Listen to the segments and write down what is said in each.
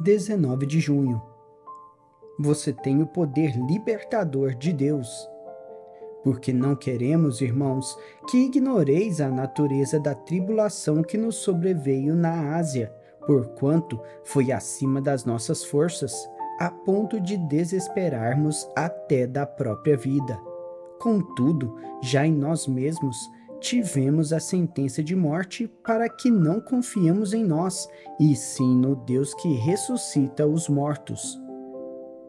19 de junho. Você tem o poder libertador de Deus. Porque não queremos, irmãos, que ignoreis a natureza da tribulação que nos sobreveio na Ásia, porquanto foi acima das nossas forças, a ponto de desesperarmos até da própria vida. Contudo, já em nós mesmos tivemos a sentença de morte para que não confiemos em nós, e sim no Deus que ressuscita os mortos.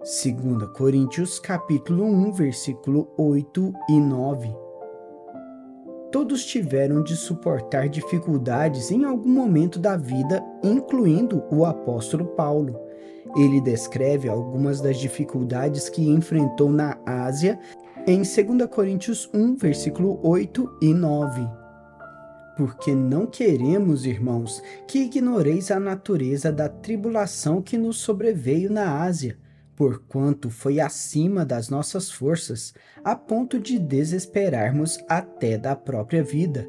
2 Coríntios capítulo 1, versículo 8 e 9. Todos tiveram de suportar dificuldades em algum momento da vida, incluindo o apóstolo Paulo. Ele descreve algumas das dificuldades que enfrentou na Ásia em 2 Coríntios 1, versículo 8 e 9. Porque não queremos, irmãos, que ignoreis a natureza da tribulação que nos sobreveio na Ásia, porquanto foi acima das nossas forças, a ponto de desesperarmos até da própria vida.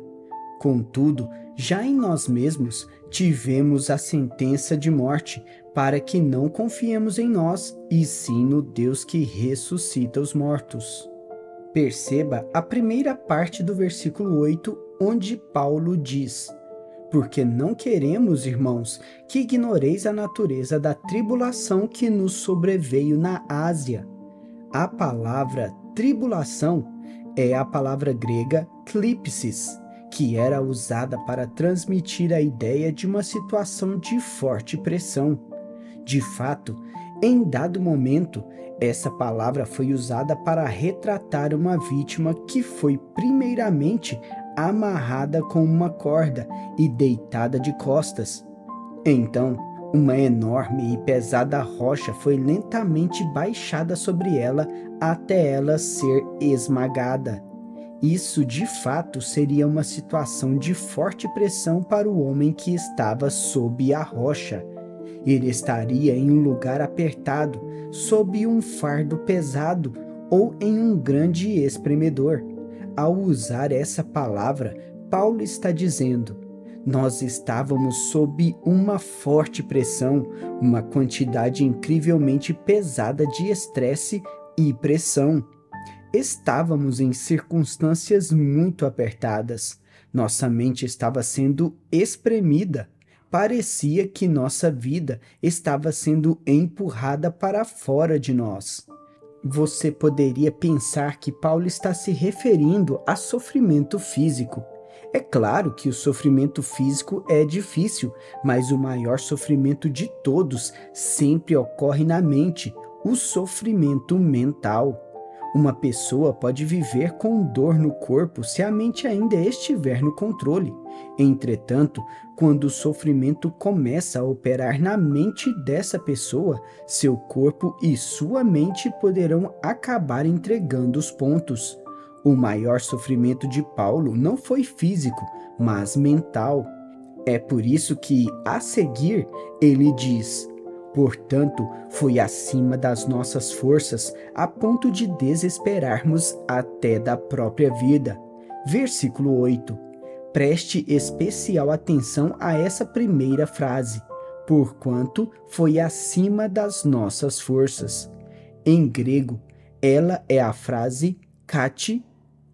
Contudo, já em nós mesmos tivemos a sentença de morte, para que não confiemos em nós, e sim no Deus que ressuscita os mortos. Perceba a primeira parte do versículo 8, onde Paulo diz: porque não queremos, irmãos, que ignoreis a natureza da tribulação que nos sobreveio na Ásia. A palavra tribulação é a palavra grega klipsis, que era usada para transmitir a ideia de uma situação de forte pressão. De fato, em dado momento, essa palavra foi usada para retratar uma vítima que foi primeiramente amarrada com uma corda e deitada de costas. Então, uma enorme e pesada rocha foi lentamente baixada sobre ela até ela ser esmagada. Isso, de fato, seria uma situação de forte pressão para o homem que estava sob a rocha. Ele estaria em um lugar apertado, sob um fardo pesado ou em um grande espremedor. Ao usar essa palavra, Paulo está dizendo: nós estávamos sob uma forte pressão, uma quantidade incrivelmente pesada de estresse e pressão. Estávamos em circunstâncias muito apertadas. Nossa mente estava sendo espremida. Parecia que nossa vida estava sendo empurrada para fora de nós. Você poderia pensar que Paulo está se referindo a sofrimento físico. É claro que o sofrimento físico é difícil, mas o maior sofrimento de todos sempre ocorre na mente, o sofrimento mental. Uma pessoa pode viver com dor no corpo se a mente ainda estiver no controle. Entretanto, quando o sofrimento começa a operar na mente dessa pessoa, seu corpo e sua mente poderão acabar entregando os pontos. O maior sofrimento de Paulo não foi físico, mas mental. É por isso que, a seguir, ele diz: portanto, foi acima das nossas forças, a ponto de desesperarmos até da própria vida. Versículo 8. Preste especial atenção a essa primeira frase, porquanto foi acima das nossas forças. Em grego, ela é a frase kati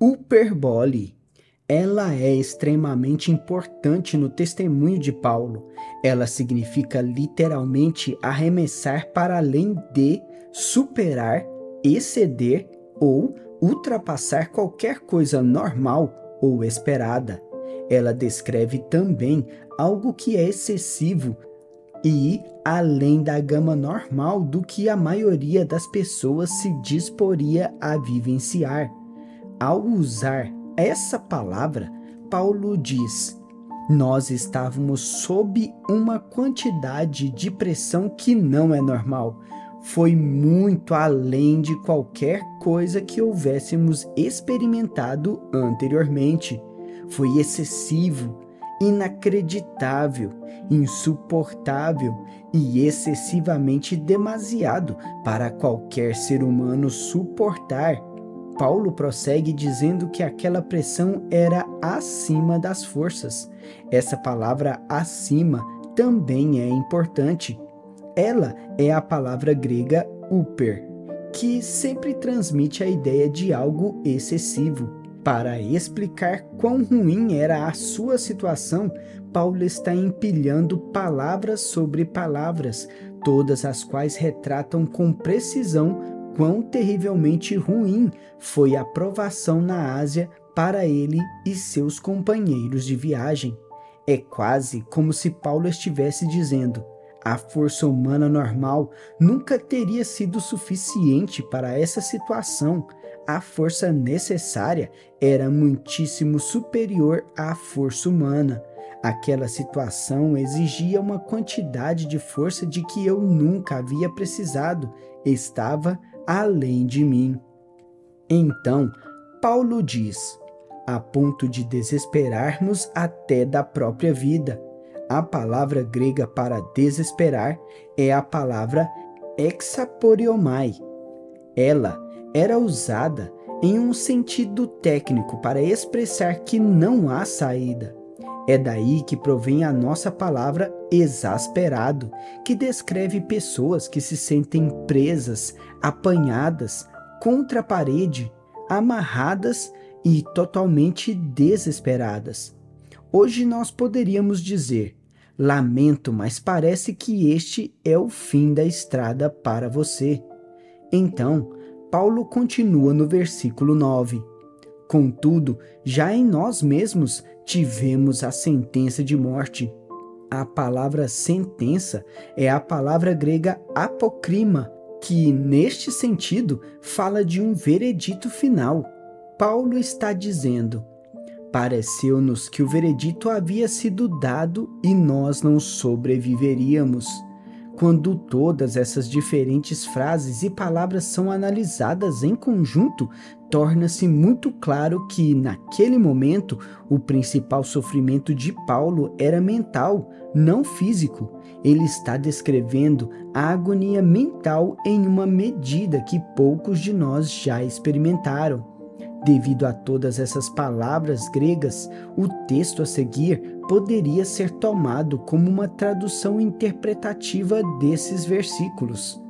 hyperbole. Ela é extremamente importante no testemunho de Paulo. Ela significa literalmente arremessar para além de, superar, exceder ou ultrapassar qualquer coisa normal ou esperada. Ela descreve também algo que é excessivo e além da gama normal do que a maioria das pessoas se disporia a vivenciar. Ao usar essa palavra, Paulo diz: nós estávamos sob uma quantidade de pressão que não é normal. Foi muito além de qualquer coisa que houvéssemos experimentado anteriormente. Foi excessivo, inacreditável, insuportável e excessivamente demasiado para qualquer ser humano suportar. Paulo prossegue dizendo que aquela pressão era acima das forças. Essa palavra acima também é importante. Ela é a palavra grega hyper, que sempre transmite a ideia de algo excessivo. Para explicar quão ruim era a sua situação, Paulo está empilhando palavras sobre palavras, todas as quais retratam com precisão quão terrivelmente ruim foi a provação na Ásia para ele e seus companheiros de viagem. É quase como se Paulo estivesse dizendo: a força humana normal nunca teria sido suficiente para essa situação. A força necessária era muitíssimo superior à força humana. Aquela situação exigia uma quantidade de força de que eu nunca havia precisado. Estava além de mim. Então, Paulo diz, a ponto de desesperar-nos até da própria vida. A palavra grega para desesperar é a palavra exaporiomai. Ela era usada em um sentido técnico para expressar que não há saída. É daí que provém a nossa palavra exasperado, que descreve pessoas que se sentem presas, apanhadas, contra a parede, amarradas e totalmente desesperadas. Hoje nós poderíamos dizer: lamento, mas parece que este é o fim da estrada para você. Então, Paulo continua no versículo 9. Contudo, já em nós mesmos tivemos a sentença de morte. A palavra sentença é a palavra grega apocrima, que, neste sentido, fala de um veredito final. Paulo está dizendo: pareceu-nos que o veredito havia sido dado e nós não sobreviveríamos. Quando todas essas diferentes frases e palavras são analisadas em conjunto, torna-se muito claro que, naquele momento, o principal sofrimento de Paulo era mental, não físico. Ele está descrevendo a agonia mental em uma medida que poucos de nós já experimentaram. Devido a todas essas palavras gregas, o texto a seguir poderia ser tomado como uma tradução interpretativa desses versículos.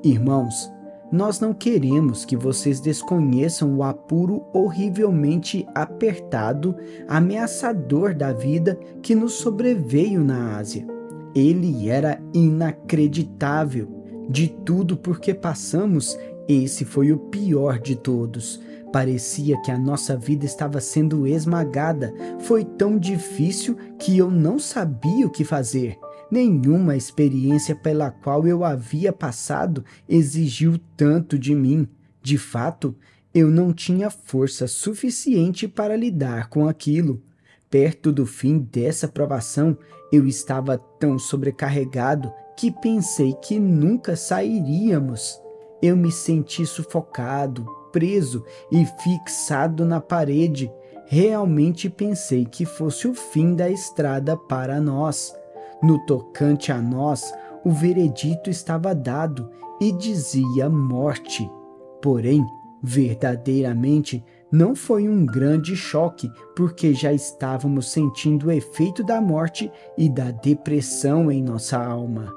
Irmãos, nós não queremos que vocês desconheçam o apuro horrivelmente apertado, ameaçador da vida que nos sobreveio na Ásia. Ele era inacreditável. De tudo por que passamos, esse foi o pior de todos. Parecia que a nossa vida estava sendo esmagada. Foi tão difícil que eu não sabia o que fazer. Nenhuma experiência pela qual eu havia passado exigiu tanto de mim. De fato, eu não tinha força suficiente para lidar com aquilo. Perto do fim dessa provação, eu estava tão sobrecarregado que pensei que nunca sairíamos. Eu me senti sufocado, preso e fixado na parede. Realmente pensei que fosse o fim da estrada para nós. No tocante a nós, o veredito estava dado e dizia morte. Porém, verdadeiramente, não foi um grande choque, porque já estávamos sentindo o efeito da morte e da depressão em nossa alma.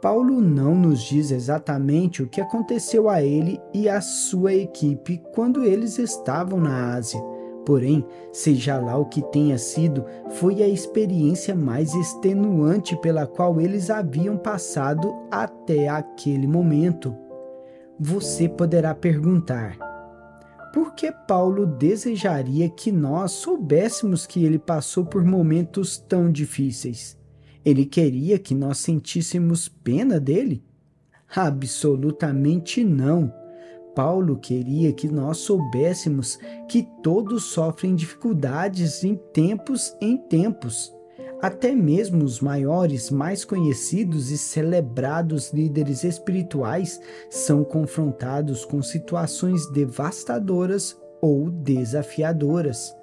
Paulo não nos diz exatamente o que aconteceu a ele e à sua equipe quando eles estavam na Ásia. Porém, seja lá o que tenha sido, foi a experiência mais extenuante pela qual eles haviam passado até aquele momento. Você poderá perguntar: por que Paulo desejaria que nós soubéssemos que ele passou por momentos tão difíceis? Ele queria que nós sentíssemos pena dele? Absolutamente não. Paulo queria que nós soubéssemos que todos sofrem dificuldades em tempos. Até mesmo os maiores, mais conhecidos e celebrados líderes espirituais são confrontados com situações devastadoras ou desafiadoras.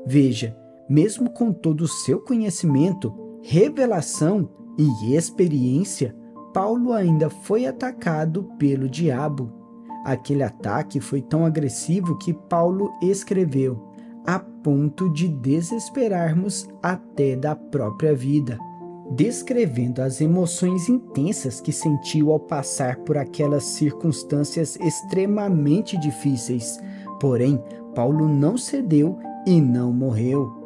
Veja, mesmo com todo o seu conhecimento, revelação e experiência, Paulo ainda foi atacado pelo diabo. Aquele ataque foi tão agressivo que Paulo escreveu, a ponto de desesperarmos até da própria vida. descrevendo as emoções intensas que sentiu ao passar por aquelas circunstâncias extremamente difíceis. Porém, Paulo não cedeu e não morreu.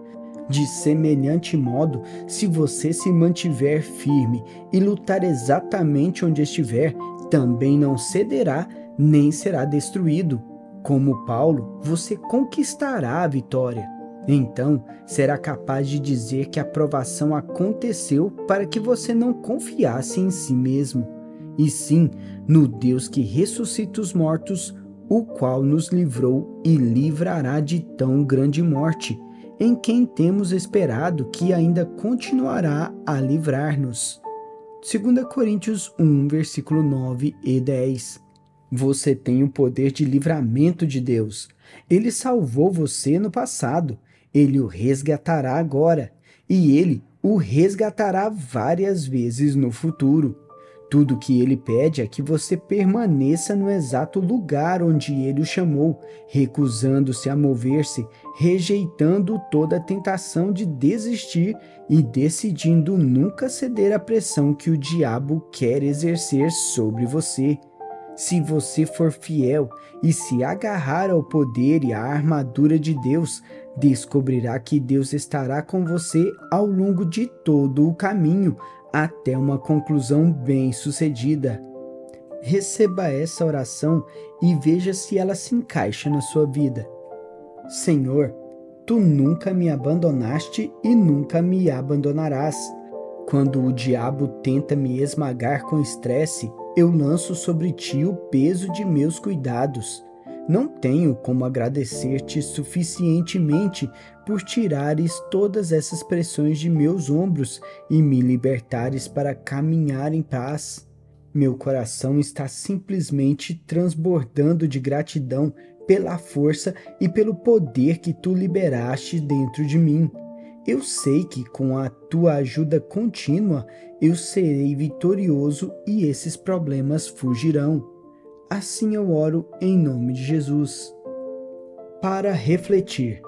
De semelhante modo, se você se mantiver firme e lutar exatamente onde estiver, também não cederá nem será destruído. Como Paulo, você conquistará a vitória. Então, será capaz de dizer que a provação aconteceu para que você não confiasse em si mesmo, e sim no Deus que ressuscita os mortos, o qual nos livrou e livrará de tão grande morte, em quem temos esperado que ainda continuará a livrar-nos. 2 Coríntios 1, versículo 9 e 10. Você tem o poder de livramento de Deus. Ele salvou você no passado. Ele o resgatará agora. E ele o resgatará várias vezes no futuro. Tudo que ele pede é que você permaneça no exato lugar onde ele o chamou, recusando-se a mover-se, rejeitando toda a tentação de desistir e decidindo nunca ceder à pressão que o diabo quer exercer sobre você. Se você for fiel e se agarrar ao poder e à armadura de Deus, descobrirá que Deus estará com você ao longo de todo o caminho, até uma conclusão bem-sucedida. Receba essa oração e veja se ela se encaixa na sua vida. Senhor, Tu nunca me abandonaste e nunca me abandonarás. Quando o diabo tenta me esmagar com estresse, eu lanço sobre Ti o peso de meus cuidados. Não tenho como agradecer-Te suficientemente por tirares todas essas pressões de meus ombros e me libertares para caminhar em paz. Meu coração está simplesmente transbordando de gratidão pela força e pelo poder que Tu liberaste dentro de mim. Eu sei que com a Tua ajuda contínua eu serei vitorioso e esses problemas fugirão. Assim eu oro em nome de Jesus. Para refletir.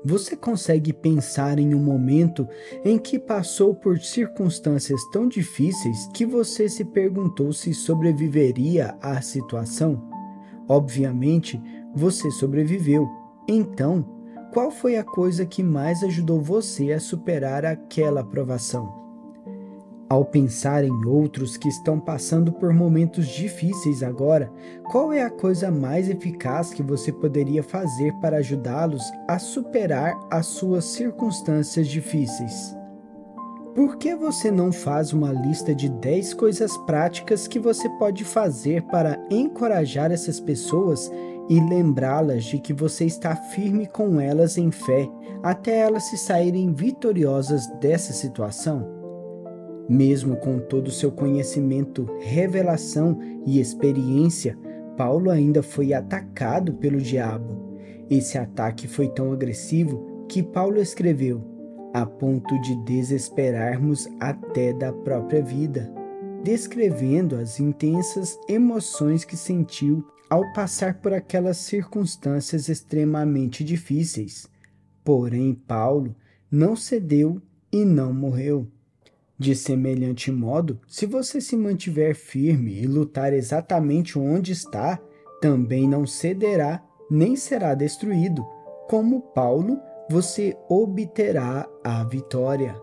Você consegue pensar em um momento em que passou por circunstâncias tão difíceis que você se perguntou se sobreviveria à situação? Obviamente, você sobreviveu. Então, qual foi a coisa que mais ajudou você a superar aquela provação? Ao pensar em outros que estão passando por momentos difíceis agora, qual é a coisa mais eficaz que você poderia fazer para ajudá-los a superar as suas circunstâncias difíceis? Por que você não faz uma lista de 10 coisas práticas que você pode fazer para encorajar essas pessoas e lembrá-las de que você está firme com elas em fé, até elas se saírem vitoriosas dessa situação? Mesmo com todo o seu conhecimento, revelação e experiência, Paulo ainda foi atacado pelo diabo. Esse ataque foi tão agressivo que Paulo escreveu, a ponto de desesperarmos até da própria vida, descrevendo as intensas emoções que sentiu ao passar por aquelas circunstâncias extremamente difíceis. Porém, Paulo não cedeu e não morreu. De semelhante modo, se você se mantiver firme e lutar exatamente onde está, também não cederá nem será destruído. Como Paulo, você obterá a vitória.